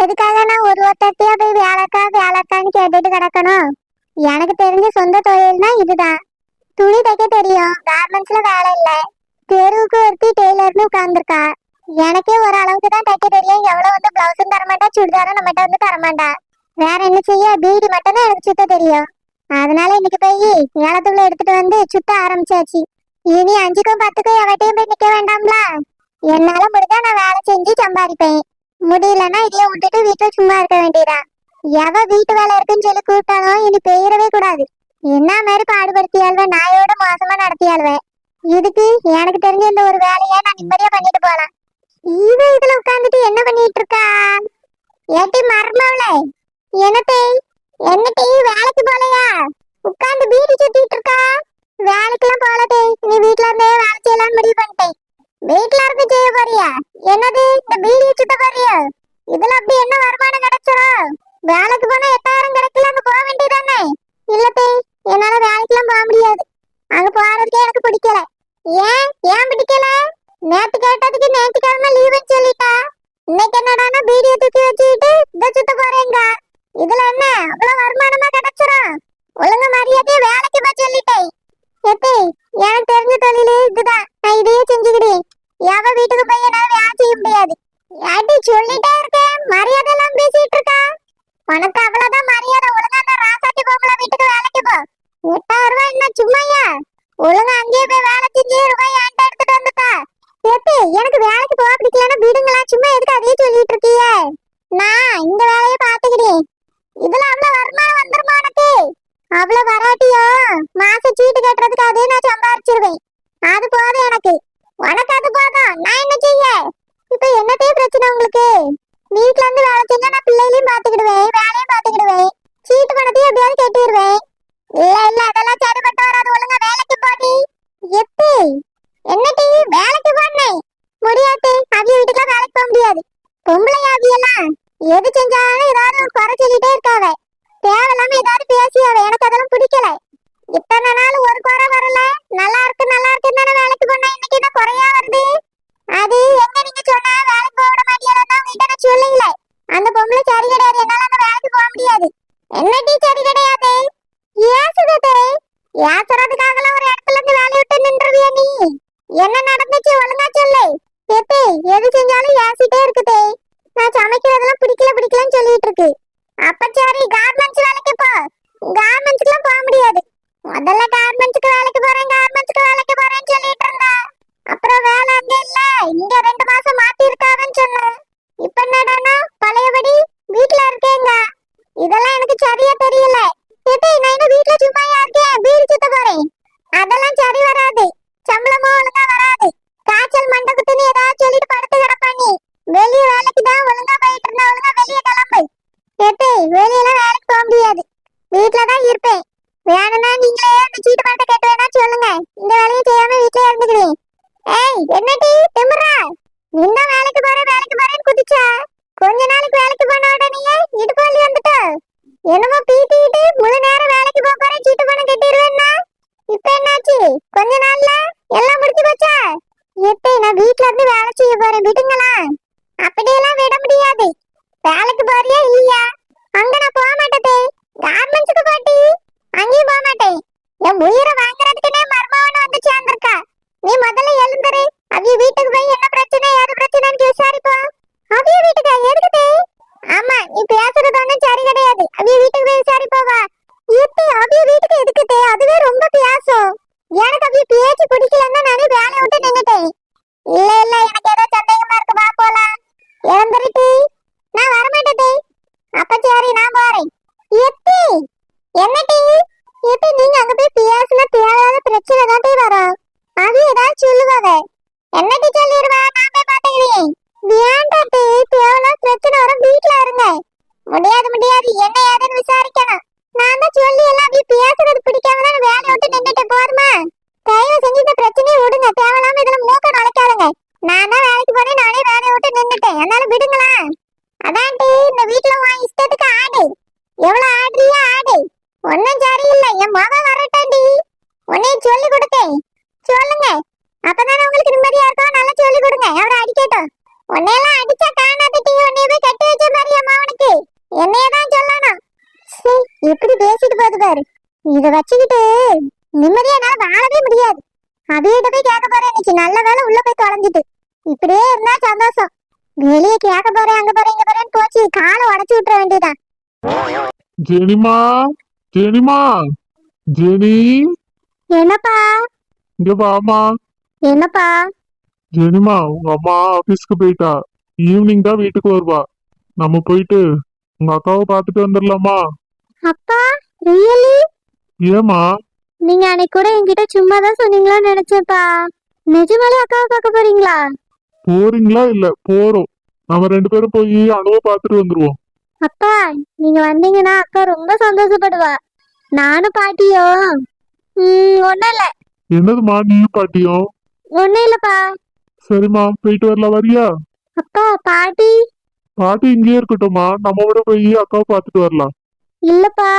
எதுக்காக நான் ஒருத்தத்தையா போய் வேலைக்கா வேலைக்கான்னு கேட்டுட்டு கிடக்கணும்? எனக்கு தெரிஞ்ச சொந்த தொழில்னா இதுதான். துணி தைக்க தெரியும், கார்மெண்ட்ஸ்ல வேலை இல்ல. தெருவுக்கு ஒருத்தி டெய்லர்னு உட்கார்ந்துருக்கா. எனக்கே ஒரு அளவுக்கு தான் தைக்க தெரியும். எவ்வளவு வந்து பிளவுஸும் தரமாட்டா, சுடிதாரும் நம்மகிட்ட வந்து தரமாட்டா. வேற என்ன செய்ய, பீடி மட்டும் தான் எனக்கு சுத்த தெரியும். அதனால இன்னைக்கு போய் ஏலத்துக்குள்ள எடுத்துட்டு வந்து சுத்த ஆரம்பிச்சாச்சு. இனி 5க்கும் 10க்கும் எவட்டையும் போய் நிக்க வேண்டாம்ல. என்னால முடிஞ்சா நான் வேலை செஞ்சு சம்பாதிப்பேன். முடியலன்னா இதையே விட்டுட்டு வீட்டுல சும்மா இருக்க வேண்டியதா. எவ வீட்டு வேலை இருக்குன்னு சொல்லி கூப்பிட்டாலும் இனி பெயரவே கூடாது. என்ன மாதிரி பாடுபடுத்தியாள்வ, நாயோட மோசமா நடத்தியாள்வ. இதுக்கு எனக்கு தெரிஞ்ச இந்த ஒரு வேலையை நான் நிம்மதியா பண்ணிட்டு போலாம். இவ இதுல உட்கார்ந்துட்டு என்ன பண்ணிட்டு இருக்கா? ஏட்டி மர்மவளே, என்னத்தே என்னத்தே வேலைக்கு போலையா? உட்கார்ந்து பீடி சுத்திட்டு இருக்கா. வேலைக்கெல்லாம் போலதே, நீ வீட்டுல இருந்தே வேலை செய்யலாம்னு முடிவு பண்ணிட்டேன். வீட்டுல இருந்து செய்ய போறியா? என்னது இந்த பீடியை சுத்த போறியா? இதுல அப்படி என்ன வருமானம் கிடைச்சிரும்? வேலைக்கு போனா 8000 கிடைக்கல, அங்க போக வேண்டியதானே? இல்லத்தே, என்னால வேலைக்கெல்லாம் போக முடியாது. அங்க போறதுக்கே எனக்கு பிடிக்கல. ஏன் ஏன் பிடிக்கல? நேத்து கேட்டதுக்கு நேற்றுக்கிழமை லீவுன்னு சொல்லிட்டா. இன்னைக்கு என்னடானா பீடியை தூக்கி வச்சுக்கிட்டு இதை சுத்த போறேங்க. இதுல என்ன அவ்வளவு வருமானமா கிடைச்சிரும்? ஒழுங்கு மரியாதையா வேலைக்கு போய் சொல்லிட்டேன். எத்தே, எனக்கு தெரிஞ்ச தொழில் இதுதான், நான் இதையே செஞ்சுக்கிட்டேன். எவ வீட்டுக்கு போய் என்னால வேலை செய்ய முடியாது. யாட்டி சொல்லிட்டே இருக்கேன், மரியாதை எல்லாம் பேசிட்டு இருக்கா. உனக்கு அவ்வளவுதான் மரியாதை. ஒழுங்கா அந்த ராசாட்டி பொம்பளை வீட்டுக்கு வேலைக்கு போ. 8000 ரூபாய் என்ன சும்மாயா? ஒழுங்கா அங்கேயே போய் வேலை செஞ்சு ரூபாய் என்கிட்ட எடுத்துட்டு வந்துட்டா. எத்தே, எனக்கு வேலைக்கு போக பிடிக்கலன்னா விடுங்களா, சும்மா எதுக்கு அதையே சொல்லிட்டு இருக்கீங்க? நான் இந்த வேலையை பாத்துக்கிட்டேன். இதுல அவ்வளவு வருமானம் வந்துருமா உனக்கு? அவ்வளவு வராட்டியோ மாச சீட்டு கட்டுறதுக்கு அதே நான் சம்பாரிச்சிருவேன். அது போதும் எனக்கு. உனக்கு அது போதும், நான் என்ன செய்ய? இப்ப என்னத்தையும் பிரச்சனை உங்களுக்கு? வீட்டுல இருந்து வேலை செஞ்சா நான் பிள்ளைகளையும் பாத்துக்கிடுவேன், வேலையும் பாத்துக்கிடுவேன், சீட்டு பணத்தையும் எப்படியாவது கட்டிடுவேன். இல்ல இல்ல, அதெல்லாம் சரிப்பட்டு வராது. ஒழுங்கா வேலைக்கு போடி. எப்படி என்னடி வேலைக்கு போனேன்? முடியாது, அவிய வீட்டுக்குலாம் வேலைக்கு போக முடியாது. பொம்பளை அவியெல்லாம் எது செஞ்சாலும் ஏதாவது ஒரு குறை சொல்லிட்டே இருக்காவ. தேவையில்லாம ஏதாவது பேசியாவ. எனக்கு அதெல்லாம் பிடிக்கல. இத்தனை நாள் ஒரு குறை வரல, நல்லா இருக்கு நல்லா இருக்குன்னு தானே வேலைக்கு போனா, இன்னைக்கு என்ன குறையா வருது? அது எங்க நீங்க சொன்னா வேலைக்கு போக விட மாட்டியாலும் உங்ககிட்ட நான் சொல்லல. அந்த பொம்பளை சரி கிடையாது, என்னால அந்த வேலைக்கு போக முடியாது. என்னடி சரி கிடையாது? ஏசுதே, ஏசுறதுக்காகலாம் ஒரு இடத்துல இருந்து வேலையை விட்டு நின்றுவியா நீ? என்ன நடந்துச்சு ஒழுங்கா சொல்லு. எது செஞ்சாலும் ஏசிட்டே இருக்குதே. நான் சமைக்கிறதெல்லாம் பிடிக்கல பிடிக்கலன்னு சொல்லிட்டு இருக்கு. அப்ப சரி, கார்மெண்ட்ஸ் வேலைக்கு போ. கார்மெண்ட்ஸ்க்குலாம் போக முடியாது. முதல்ல கார்மெண்ட்ஸ்க்கு வேலைக்கு போறேன், கார்மெண்ட்ஸ்க்கு வேலைக்கு போறேன்னு சொல்லிட்டு இருந்தா. அப்புறம் வேலை அங்க இல்ல, இங்க 2 மாசம் மாத்தி இருக்காங்கன்னு சொன்னேன். இப்ப என்னடானா பழையபடி வீட்டுல இருக்கேங்க. இதெல்லாம் எனக்கு சரியா தெரியல. எது நான் இன்னும் வீட்டுல சும்மாயா இருக்கேன், பீடி சுத்த போறேன். அதெல்லாம் சரி வராது. சம்பளமும் ஒழுங்கா வராது. காய்ச்சல் மண்டை குத்துன்னு ஏதாவது சொல்லிட்டு படுத்து கிடப்பா நீ. வெளியே வேலைக்கு தான் ஒழுங்கா போயிட்டு இருந்தா, ஒழுங்கா வெளியே கிளம்பு. எது வெளியெல்லாம் வேலைக்கு போக முடியாது, வீட்டுலதான் இருப்பேன். வேணும்னா நீங்களே அந்த சீட்டு பணத்தை கட்டு வேணா சொல்லுங்க, இந்த வேலையை செய்யாம வீட்டுல இருந்துக்கிறேன். ஏய் என்னடி திமிரா? நின்ன வேலைக்கு போறேன்னு குதிச்சா. கொஞ்ச நாளைக்கு வேலைக்கு போன உடனே இடுப்பு வலி வந்துட்டா. என்னமோ பீத்திட்டு முழு நேரம் வேலைக்கு போறேன், சீட்டு பணம் கட்டிடுவேன்னா. இப்ப என்னாச்சு? கொஞ்ச நாள்ல எல்லாம் முடிஞ்சு போச்சா? எப்ப நான் வீட்டுல இருந்து வேலை செய்ய போறேன், விடுங்களா? அப்படியெல்லாம் விட முடியாது. வேலைக்கு போறியா இல்லையா? அங்க நான் போக மாட்டேன். கார்மெண்ட்ஸுக்கு போட்டி, அங்கேயும் போக மாட்டேன். என் உயிரை வாங்குறதுக்குன்னே மர்மவன் வந்து சேர்ந்திருக்கா. நீ முதல்ல எழுந்துரு. அவிய வீட்டுக்கு போய் என்ன பிரச்சனை ஏது பிரச்சனைன்னு விசாரிப்போம். அவிய வீட்டுக்கா? எதுக்குதே? ஆமா, நீ பேசுறது ஒண்ணும் சரி கிடையாது. அவிய வீட்டுக்கு போய் விசாரிப்போவா? எப்படி அவிய வீட்டுக்கு எதுக்குதே? அதுவே ரொம்ப பேசும். எனக்கு அவிய பேச்சு பிடிக்கலன்னா நானே வேலையை விட்டு நின்னுட்டேன். இல்ல இல்ல, எனக்கு ஏதோ சந்தேகமா இருக்கு, வா போலாம். எழுந்துருட்டி. நான் வரமாட்டேன். அப்ப சரி, நான் போறேன். எப்படி என்னடி? எப்படி நீங்க அங்க போய் பேசினா தேவையான பிரச்சனை தான் வரும். அது ஏதாவது சொல்லுவாங்க. என்னடி சொல்லிடுவா? நான் போய் பாத்துக்கிறேன். வேண்டாட்டி தேவையான பிரச்சனை வரும், வீட்டுல இருங்க. முடியாது முடியாது, என்ன ஏதுன்னு விசாரிக்கணும். நான் தான் சொல்லி எல்லாம் அப்படி பேசுறது பிடிக்காம தான் வேலையை விட்டு நின்றுட்டு போருமா. தயவு செஞ்சு இந்த பிரச்சனையை விடுங்க. தேவையில்லாம இதுல மூக்க நுழைக்காதுங்க. நான் தான் வேலைக்கு போனேன், நானே வேலையை விட்டு நின்றுட்டேன். அதனால விடுங்களா? அதான்டி, இந்த வீட்டுல உன் இஷ்டத்துக்கு ஆடு. எவ்வளவு ஆடுறியா ஆடு. ஒன்னும் சரியில்லை. என் மகன் வரட்டாண்டி. உன்னையும் சொல்லி கொடுத்தேன். சொல்லுங்க, அப்பதானே உங்களுக்கு நிம்மதியா இருக்கும். நல்லா சொல்லி கொடுங்க. அவரை அடிக்கட்டும். உன்னையெல்லாம் அடிச்சா காணாதட்டி, உன்னைய போய் கட்டி வச்ச மாதிரியாமா இத வச்சுக்கிட்டு நிம்மதியா என்னால வாழவே முடியாது. அவியிட்ட போய் கேட்க போறேன் இன்னைக்கு. நல்ல வேளை உள்ள போய் தொலைஞ்சிட்டு. இப்படியே இருந்தா சந்தோஷம். வெளியே கேட்க போறேன் அங்க போறேன் இங்க போறேன்னு போச்சு காலை உடைச்சு விட்டுற வேண்டியதான். ஜெனிமா, ஜெனிமா, ஜெனி, என்னப்பா? இங்க வாமா. என்னப்பா? ஜெனிமா, உங்க அம்மா ஆபீஸ்க்கு போயிட்டா. ஈவினிங் தான் வீட்டுக்கு வருவா. நம்ம போயிட்டு உங்க அக்காவை பார்த்துட்டு வந்துடலாமா? அப்பா, ரியலி? ஏமா? நீங்க அன்னைக்கு கூட என்கிட்ட சும்மா தான் சொன்னீங்களான்னு நினைச்சேன்ப்பா. நிஜமாலே அக்காவை பார்க்க போறீங்களா? போறீங்களா? இல்ல போறோம். நம்ம 2 பேரும் போய் அணுவை பார்த்துட்டு வந்துருவோம். அப்பா, நீங்க வந்தீங்கன்னா அக்கா ரொம்ப சந்தோஷப்படுவா. நானும் பாட்டியும் ஒண்ணும் இல்ல. என்னதுமா நீயும் பாட்டியும்? ஒண்ணும் இல்லப்பா. சரிம்மா, போயிட்டு வரலாம். வரியா? அப்பா, பாட்டி? பாட்டி இங்கேயே இருக்கட்டும்மா, நம்ம கூட போய் அக்காவை பார்த்துட்டு வரலாம். இல்லப்பா,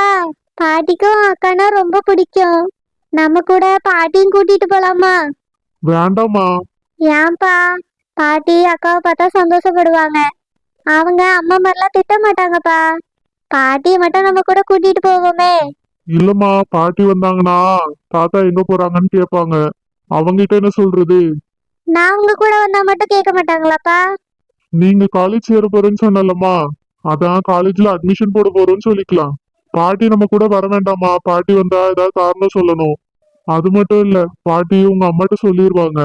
பாட்டிக்கும் அக்கானா ரொம்ப பிடிக்கும். நம்ம கூட பாட்டியும் கூட்டிட்டு போலாமா? வேண்டாமா. ஏன்பா? பாட்டி அக்காவை பார்த்தா சந்தோஷப்படுவாங்க. அவங்க அம்மா மாதிரிலாம் திட்ட மாட்டாங்கப்பா. பாட்டியை மட்டும் நம்ம கூட கூட்டிட்டு போவோமே. இல்லம்மா, பாட்டி வந்தாங்கன்னா தாத்தா எங்க போறாங்கன்னு கேட்பாங்க. அவங்கிட்ட என்ன சொல்றது? நான் உங்க கூட வந்தா மட்டும் கேட்க மாட்டாங்களாப்பா? நீங்க காலேஜ் சேர போறேன்னு சொன்னலம்மா, அதான் காலேஜ்ல அட்மிஷன் போட போறோம்னு சொல்லிக்கலாம். பாட்டி நம்ம கூட வர வேண்டாமா? பாட்டி வந்தா ஏதாவது காரணம் சொல்லணும். அது மட்டும் இல்ல, பாட்டி உங்க அம்மாட்ட சொல்லிடுவாங்க.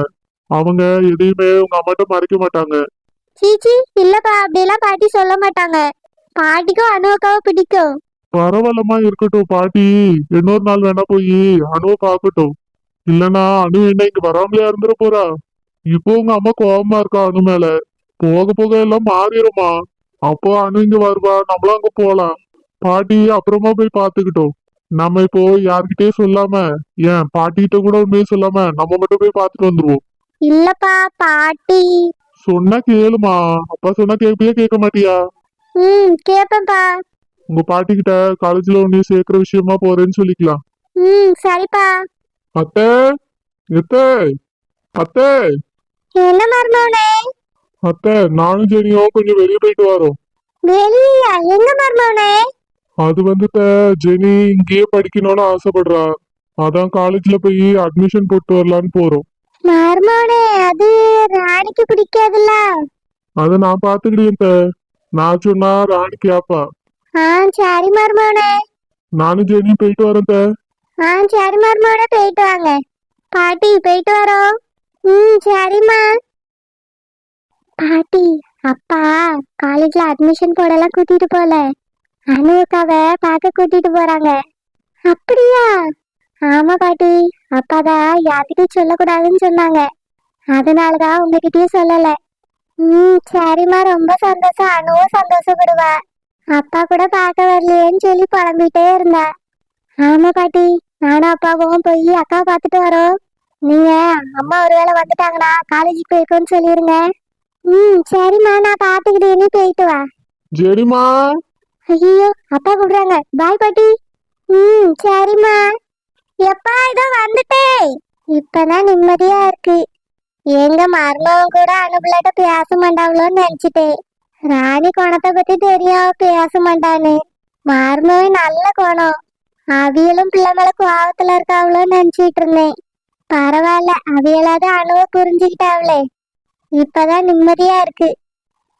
அவங்க எதையுமே உங்க அம்மாட்ட மறைக்க மாட்டாங்க. சீச்சி, இல்லப்பா, அப்படியெல்லாம் பாட்டி சொல்ல மாட்டாங்க. பாட்டிக்கும் அனு அக்காவை பிடிக்கும். பரவாயில்லமா, இருக்கட்டும். பாட்டி இன்னொரு நாள் வேணா போய் அணுவை பார்க்கட்டும். இல்லனா அணு என்ன இங்க வராமலையா இருந்துட போறா? இப்போ உங்க அம்மா கோவமா இருக்கா அணு மேல. போக போக எல்லாம் மாறிடுமா. அப்போ அணு இங்க வருவா, நம்மளும் அங்க போலாம். பாட்டி அப்புறமா போய் பாத்துக்கிட்டோம். நம்ம இப்போ யார்கிட்டயும் சொல்லாம, ஏன் பாட்டிகிட்ட கூட உண்மையை சொல்லாம நம்ம மட்டும் போய் பார்த்துட்டு வந்துருவோம். இல்லப்பா, பாட்டி. சொன்னா கேளுமா. அப்பா சொன்னா கேட்பியா கேட்க மாட்டியா? கேப்பேன்ப்பா. உங்க பாட்டி கிட்ட காலேஜ்ல உன்னைய சேர்க்கிற விஷயமா போறேன்னு சொல்லிக்கலாம். சரிப்பா. அத்தை, எத்தே, அத்தை, என்ன மர்மோனே? அத்தை, நானும் ஜெனியோ கொஞ்சம் வெளியே போயிட்டு வரோம். வெளியா? எங்க மர்மோனே? அது வந்துட்ட, ஜெனி இங்கேயே படிக்கணும்னு ஆசைப்படுறா. அதான் காலேஜ்ல போய் அட்மிஷன் போட்டு வரலான்னு போறோம். மர்மோனே, அது ராணிக்கு பிடிக்காதுல்ல. அதை நான் பாத்துக்கிட்டேன் அத்தை. நான் சொன்னா ராணி கேப்பா. சரி மர்மோனே. நானும் ஜெனியும் போயிட்டு வரேன் அத்தை. சரி மர்மோனே, போயிட்டு வாங்க. பாட்டி, போயிட்டு வரோம். சரிம்மா. பாட்டி, அப்பா காலேஜ்ல அட்மிஷன் போடலாம் கூட்டிட்டு போல. அனுக்காவை பார்க்க கூட்டிட்டு போறாங்க. அப்படியா? ஆமா பாட்டி. அப்பாதான் யார்கிட்டயும் சொல்லக்கூடாதுன்னு சொன்னாங்க. அதனாலதான் உங்ககிட்டயும் சொல்லல. சரிம்மா, ரொம்ப சந்தோஷம். அனுவும் சந்தோஷப்படுவா. அப்பா கூட பார்க்க வரலையேன்னு சொல்லி புலம்பிட்டே இருந்தா. ஆமா பாட்டி, நானும் அப்பாவும் போய் அக்காவை பார்த்துட்டு வரோம். நீங்க அம்மா ஒருவேளை வந்துட்டாங்கன்னா காலேஜுக்கு போயிருக்கோன்னு சொல்லிருங்க. சரிம்மா, நான் பாத்துக்கிட்டேன்னு போயிட்டு வா. ஜெனிமா, ஐயோ, அப்பா கூப்பிடுறாங்க. பாய் பாட்டி. சரிம்மா. எப்பா, இதோ வந்துட்டேன். இப்பதான் நிம்மதியா இருக்கு. எங்க மருமகன் கூட அனுப்புலாட்ட பேச மாட்டாங்களோன்னு நினைச்சிட்டேன். ராணி குணத்தை பத்தி தெரியும், பேச மாட்டான்னு. மருமகன் நல்ல குணம். அவியலும் பிள்ளை மேல கோவத்துல இருக்காவளோன்னு நினைச்சிட்டு இருந்தேன். பரவாயில்ல, அவியலாவது அணுவை புரிஞ்சுக்கிட்டாவளே. இப்பதான் நிம்மதியா இருக்கு.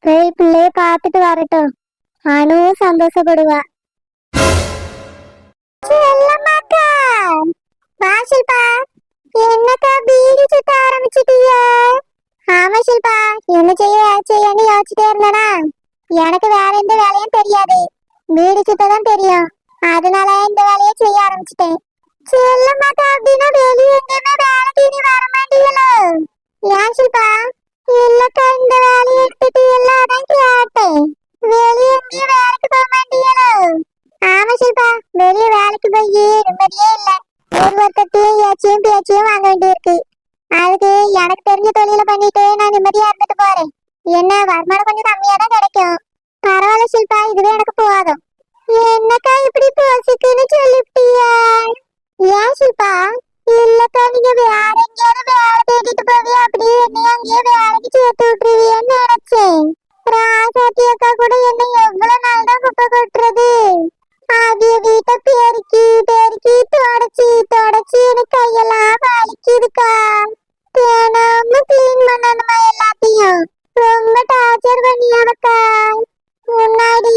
போய் பிள்ளைய பார்த்துட்டு வரட்டும். அணுவும் சந்தோஷப்படுவா. என்னக்கா பீடி சுத்த ஆரம்பிச்சிட்டீங்க? ஆமா ஷில்பா, என்ன செய்யன்னு யோசிச்சுட்டே இருந்தேனா. எனக்கு வேற எந்த வேலையும் தெரியாது, பீடி சுத்ததான் தெரியும். அதனால இந்த வேலையை செய்ய ஆரம்பிச்சிட்டேன். செல்லமாக்கா, அப்படின்னா வெளியே எங்கேயுமே வேலைக்கு இனி வர மாட்டீங்களோ? ஏன் ஷில்பா? இல்லக்கா, இந்த வேலையை எடுத்துட்டு எல்லாரும் கேட்டேன். வெளியே எங்கேயும் வேலைக்கு போக மாட்டீங்களோ? ஆமா ஷில்பா, வெளியே வேலைக்கு போய் நிம்மதியே இல்லை. ஒருத்தட்டையும் ஏச்சியும் பேச்சியும் வாங்க வேண்டியிருக்கு. அதுக்கு எனக்கு தெரிஞ்ச தொழில பண்ணிட்டு நான் நிம்மதியா இருந்துட்டு போறேன். என்ன வருமானம் கொஞ்சம் கம்மியா தான் கிடைக்கும். பரவாயில்ல ஷில்பா, இதுவே எனக்கு போதும். என்னக்கா இப்படி போசிக்குன்னு சொல்லிவிட்டியா? ஏன் ஷில்பா? இல்லக்கா, நீங்க வேற எங்கேயாவது வேலை தேடிட்டு போவியா, அப்படியே என்ன அங்கேயே வேலைக்கு சேர்த்து விட்டுருவியன்னு நினைச்சேன். ராசாத்தி அக்கா கூட என்ன எவ்வளவு நாள் தான் குப்பை கொட்டுறது? அது வீட்டை பெருக்கி பெருக்கி எனக்கு கையெல்லாம் வலிக்குதுக்கா. தினமும் கிளீன் பண்ணணுமா எல்லாத்தையும்? ரொம்ப டார்ச்சர் பண்ணியானக்கா. முன்னாடி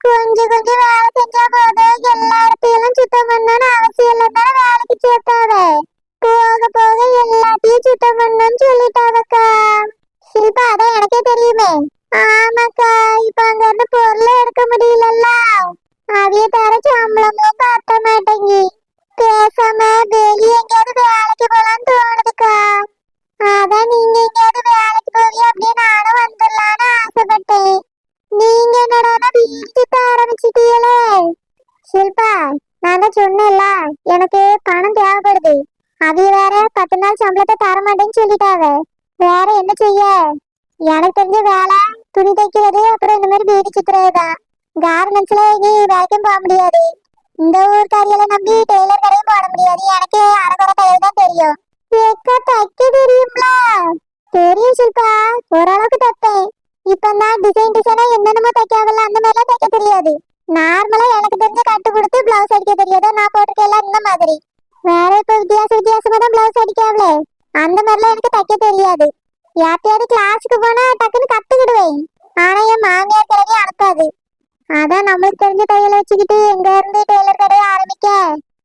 கொஞ்சம் கொஞ்சம் வேலை செஞ்சா போதும், எல்லா இடத்தையும் சுத்தம் பண்ணணும்னு அவசியம் இல்லைன்னா வேலைக்கு சேர்த்தாவ. போக போக எல்லாத்தையும் சுத்தம் பண்ணணும்னு சொல்லிட்டாவக்கா. ஷில்பா, அதான் எனக்கே தெரியுமே. ஆமாக்கா, இப்ப அங்க இருந்து பொருளை எடுக்க முடியலல்ல. அதைய தர சம்பளமும் பத்த மாட்டேங்கி. பேசாம வெளியே எங்கேயாவது வேலைக்கு போலான்னு தோணுதுக்கா. அதான் நீங்க எங்கேயாவது வேலைக்கு போய் அப்படியே நானும் வந்துடலான்னு ஆசைப்பட்டேன். நீங்க என்னடா வீடு சுத்த ஆரம்பிச்சிட்டீங்களே. ஷில்பா, நான் தான் சொன்னேன்ல, எனக்கு பணம் தேவைப்படுது. அது வேற 10 நாள் சம்பளத்தை தர மாட்டேன்னு சொல்லிட்டாவ. வேற என்ன செய்ய? எனக்கு தெரிஞ்ச வேலை துணி தைக்கிறது, அப்புறம் இந்த மாதிரி வீடு சுத்துறதுதான். கார்மெண்ட்ஸ்ல இனி வேலைக்கும் போக முடியாது. இந்த ஊர் கடையில நம்பி டெய்லர் கடையும் போட முடியாது. எனக்கு அரைக்குறை தையல் தான் தெரியும். எக்கா, தைக்க தெரியுங்களா? தெரியும் ஷில்பா, ஓரளவுக்கு தைப்பேன். இப்பதான் டிசைனா என்னென்னமோ தைக்காவல, அந்த மாதிரிலாம் தைக்க தெரியாது. நார்மலா எனக்கு தெரிஞ்ச கட்டு கொடுத்து பிளவுஸ் அடிக்க தெரியாதோ நான் போட்டிருக்கேன் இந்த மாதிரி. வேற இப்ப வித்தியாசமா தான் பிளவுஸ் அடிக்காவலே, அந்த மாதிரிலாம் எனக்கு தைக்க தெரியாது. யார்ட்டையாவது கிளாஸுக்கு போனா டக்குன்னு கத்துக்கிடுவேன். ஆனா என் மாமியார் கிழவி அனுப்பாது. அதான் நம்மளுக்கு தெரிஞ்ச தையல் வச்சுக்கிட்டு எங்க இருந்து டெய்லர் கடையை ஆரம்பிக்க?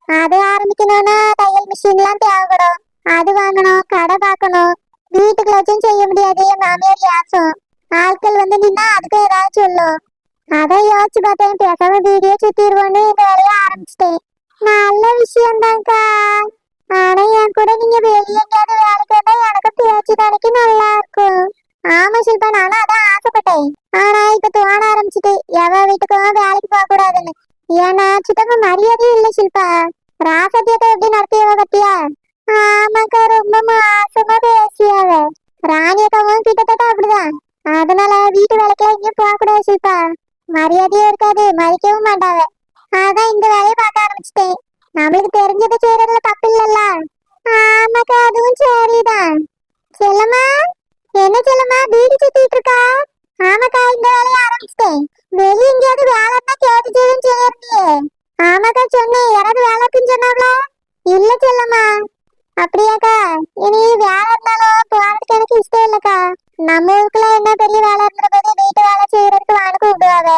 அது ஆரம்பிக்கணும்னா தையல் மிஷின் எல்லாம் தேவைப்படும். அது வாங்கணும், கடை பார்க்கணும். வீட்டுக்குள்ள வச்சும் செய்ய முடியாது, என் மாமியார் யாசம். ஆட்கள் வந்து நின்னா அதுக்கு ஏதாவது சொல்லும். அதான் யோசிச்சு பார்த்தேன், பேசாம வீடியோ சுத்திடுவோன்னு இந்த வேலையை ஆரம்பிச்சிட்டேன். நல்ல விஷயம்தான்க்கா. ஆனா என் கூட நீங்க வெளியே எங்கேயாவது வேலைக்கு வந்தா எனக்கு பேச்சு கணக்கு நல்லா இருக்கும். ஆமா ஷில்பா, நானும் அதான் ஆசைப்பட்டேன். ஆனா இப்ப தோண ஆரம்பிச்சுட்டு எவ வீட்டுக்கும் வேலைக்கு போக கூடாதுன்னு. ஏன்னா சுத்தமா மரியாதையும் இல்ல ஷில்பா. ராசத்தியத்தை எப்படி நடத்தியவ பத்தியா? ஆமாக்கா, ரொம்ப மாசமா பேசியாவ. ராணியக்காவும் கிட்டத்தட்ட அப்படிதான். அதனால வீட்டு வேலைக்கெல்லாம் எங்கேயும் போக கூடாது ஷில்பா. மரியாதையும் இருக்காது, மதிக்கவும் மாட்டாவ. அதான் இந்த வேலையை பார்க்க ஆரம்பிச்சிட்டேன். நம்மளுக்கு தெரிஞ்சதை செய்யறதுல தப்பு இல்லல்ல. ஆமாக்கா, அதுவும் சரிதான். செல்லம்மா, என்ன செல்லம்மா வீடு சுத்திட்டு இருக்கா? ஆமாக்கா, இந்த வேலையை ஆரம்பிச்சிட்டேன். வெளியே எங்கேயாவது வேலை இருந்தா கேட்டு செய்யும் சொல்லிருந்தியே. ஆமாக்கா சொன்னேன், யாராவது வேலை இருக்குன்னு சொன்னாங்களா? இல்ல செல்லம்மா. அப்படியாக்கா? இனி வேலை இருந்தாலும் போறதுக்கு எனக்கு இஷ்டம் இல்லக்கா. நம்ம ஊருக்குள்ள என்ன பெரிய வேலை இருந்த போது வீட்டு வேலை செய்யறதுக்கு வாங்க கூப்பிடுவாங்க.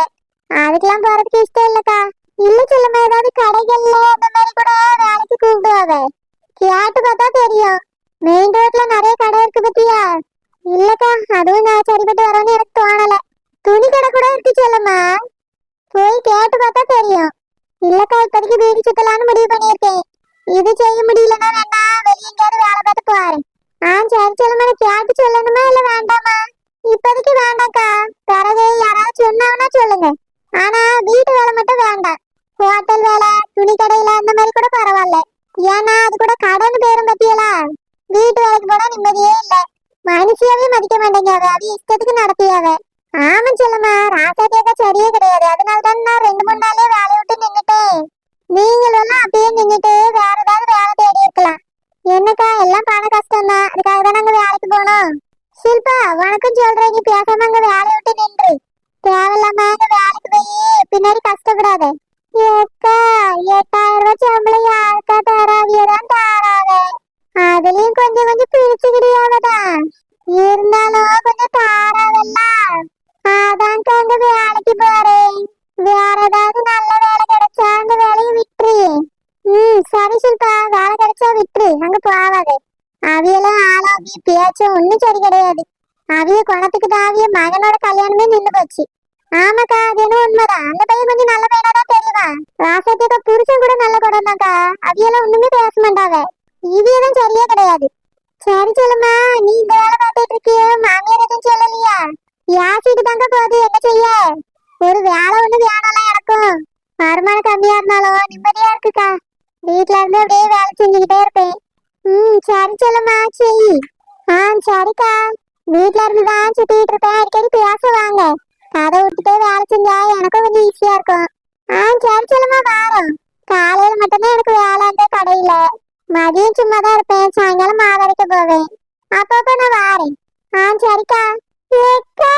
அதுக்கெல்லாம் போறதுக்கு இஷ்டம் இல்லக்கா. இல்ல செல்லம்மா, ஏதாவது கடைகள்ல அந்த மாதிரி கூட வேலைக்கு கூப்பிடுவாங்க. கேட்டு பார்த்தா தெரியும். மெயின் ரோட்ல நிறைய கடை இருக்கு பத்தியா? இல்லக்கா, அதுவும் நான் சரிப்பட்டு வரோன்னு எனக்கு தோணல. துணி கடை கூட இருக்கு செல்லம்மா, போய் கேட்டு பார்த்தா தெரியும். இல்லக்கா, இப்போதைக்கு வீடு சுத்தலான்னு முடிவு பண்ணியிருக்கேன். இது செய்ய முடியலன்னா வேணா வெளியே எங்கேயாவது வேலை பார்த்து போறேன். சரி செல்லம்மா, கேட்டு சொல்லணுமா இல்ல வேண்டாமா? இப்போதைக்கு வேண்டாம்க்கா, பிறகு யாராவது சொன்னாங்கன்னா சொல்லுங்க. ஆனா வீட்டு வேலை மட்டும் வேண்டாம். ஹோட்டல் வேலை, துணி கடையில அந்த மாதிரி கூட பரவாயில்ல. ஏன்னா அது கூட கடன் பேரும் பத்தியலா. வீட்டு வேலைக்கு போனா நிம்மதியே இல்ல. மனுஷியாவே மதிக்க மாட்டேங்காவ, அது இஷ்டத்துக்கு நடத்தியாவ. ஆமா செல்லம்மா, ராசாத்தியாக்கா சரியே கிடையாது. அதனாலதான் நான் 2-3 நாளே வேலையை விட்டு நின்னுட்டேன். நீங்களும் அப்படியே நின்னுட்டு வேற ஏதாவது வேலை தேடி இருக்கலாம். என்னக்கா, எல்லாம் பண கஷ்டம் தான், அதுக்காக தான் நாங்க வேலைக்கு போனோம். ஷில்பா, வணக்கம் சொல்றேன், நீ பேசாம அங்க வேலையை விட்டு நின்று. தேவையில்லாம அங்க வேலைக்கு போய் பின்னாடி கஷ்டப்படாத. ஏக்கா, 8000 ரூபாய் சம்பளம் யாருக்கா தராவியதான் தாராவ. அதுலயும் கொஞ்சம் கொஞ்சம் பிரிச்சுக்கிடியாவதான். இருந்தாலும் கொஞ்சம் தாராவல்ல. அதான்க்கா அங்க வேலைக்கு போறேன். வேற ஏதாவது நல்ல வேலை கிடைச்சா அந்த வேலையை விட்டுரு. சரி ஷில்பா, வேலை கிடைச்சா விட்டுரு, அங்க போவாது. அவியெல்லாம் ஆளா பேச்சும் ஒன்னும் சரி கிடையாது. அவிய குணத்துக்கு தான் அவிய மகனோட கல்யாணமே நின்று போச்சு. ஆமாக்கா, அது என்ன உண்மைதான். அந்த பையன் கொஞ்சம் நல்ல பையனா தான் தெரியுமா? ராசத்தியக்கா புருஷன் கூட நல்ல குடம் தான்க்கா. அவியெல்லாம் ஒண்ணுமே பேச மாட்டாவ. இவியதான் சரியே கிடையாது. சரி சொல்லுமா, நீ இந்த வேலை பார்த்துட்டு இருக்கிய, மாமியார் எதுவும் சொல்லலையா? யாசிட்டு தாங்க போகுது, என்ன செய்ய? ஒரு வேலை ஒண்ணு வேணாலும் எனக்கும். வருமானம் கம்மியா இருந்தாலும் நிம்மதியா இருக்குக்கா. வீட்டுல இருந்து அப்படியே வேலை செஞ்சுக்கிட்டே இருப்பேன். சரி சொல்லுமா, செய். சரிக்கா. வீட்டுல இருந்துதான் சுத்திட்டு இருப்பேன், அடிக்கடி பேச வாங்க. கதை விட்டுட்டே வேலை செஞ்சா எனக்கும் கொஞ்சம் ஈஸியா இருக்கும். சரி சொல்லுமா, வாரம். காலையில மட்டும்தான் எனக்கு வேலை அந்த கடையில. மதியம் சும்மா தான் இருப்பேன், சாயங்காலம் மாவரைக்க போவேன். அப்பப்ப நான் வாரேன். சரிக்கா. ஏக்கா,